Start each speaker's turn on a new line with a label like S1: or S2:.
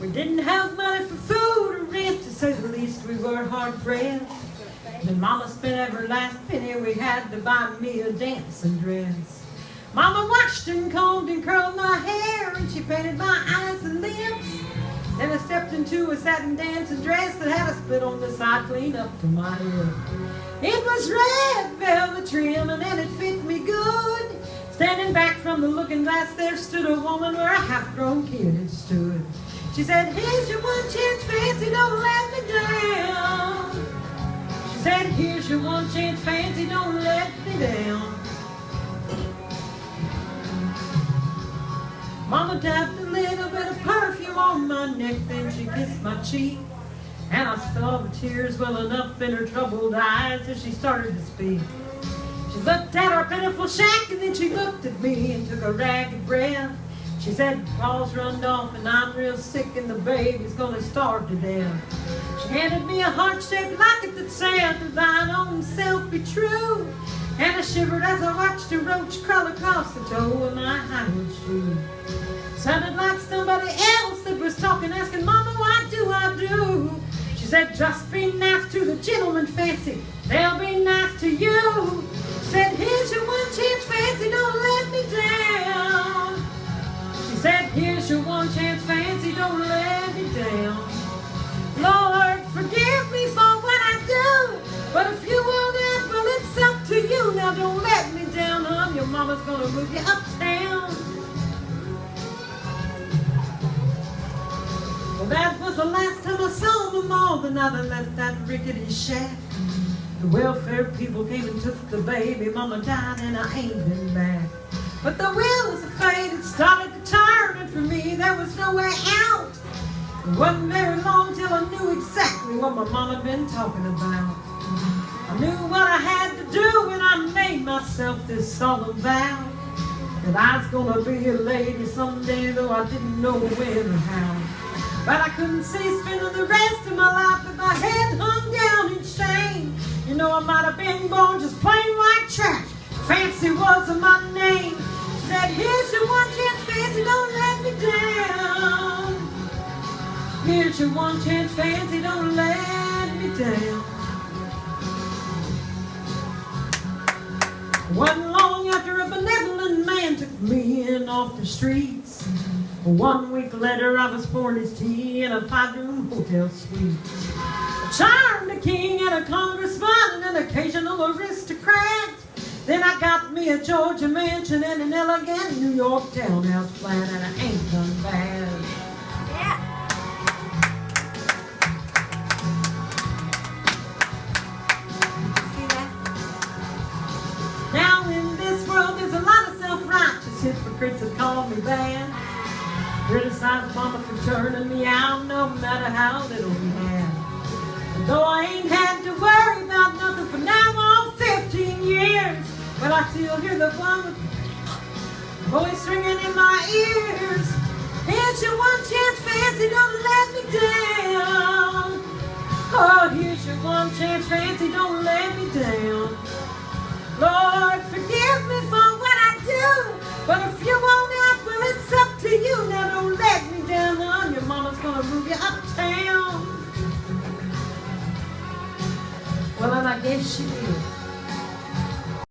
S1: We didn't have money for food or rent, to say the least. We were hard pressed. And Mama spent every last penny we had to buy me a dancing dress. Mama washed and combed and curled my hair, and she painted my eyes and lips. Then I stepped into a satin dancing dress that had a split on the side clean up to my hip. It was red velvet trim and it fit me good. Standing back from the looking glass there stood a woman where a half-grown kid had stood. She said, here's your one chance, fancy, don't let me down. She said, here's your one chance, fancy, don't let me down. Mama dabbed a little bit of perfume on my neck, then she kissed my cheek. And I saw the tears welling up in her troubled eyes as she started to speak. She looked at our pitiful shack and then she looked at me and took a ragged breath. She said, Paul's runned off and I'm real sick and the baby's gonna starve to death. She handed me a heart-shaped locket that said, to thine own self be true. And I shivered as I watched a roach crawl across the toe of my high-heeled shoe. Sounded like somebody else that was talking, asking, Mama, what do I do? She said, just be nice to the gentleman, fancy. They'll be nice to you. She said, here's your one chance, fancy, don't let me down. She said, here's your one chance, fancy, don't let me down. Lord, forgive me for what I do, but if you want it, well, it's up to you. Now don't let me down, hon. Your mama's gonna move you uptown. Well, that was the last time I saw them all, the night I left that rickety shack. The welfare people came and took the baby. Mama died and I ain't been back. But the wheels of fate had started to turn, and for me there was no way out. It wasn't very long till I knew exactly what my mama had been talking about. I knew what I had to do when I made myself this solemn vow, that I was gonna be a lady someday, though I didn't know when or how. But I couldn't see spending the rest of my life with my head hung down in shame. You know, I might have been born just plain white trash. Fancy wasn't my name. She said, here's your one chance, fancy, don't let me down. Here's your one chance, fancy, don't let me down. Wasn't long after a benevolent man took me in off the streets. 1 week later, I was pouring his tea in a 5-room hotel suite. I charmed a king and a congressman and an occasional aristocrat. Then I got me a Georgia mansion and an elegant New York townhouse flat, and I ain't done bad. Yeah. See that? Now in this world, there's a lot of self-righteous hypocrites that call me bad. Criticize mama for turning me out, no matter how little we had. And though I ain't had to worry about nothing for now on 15 years, but I still hear the voice ringing in my ears. Here's your one chance, fancy, don't let me down. Oh, here's your one chance, fancy, don't let me down. Lord, forgive me for what I do, but if you won't help, well, it's up to you. Now don't let me down, hon. Your mama's gonna move you uptown. Well, and I guess she did.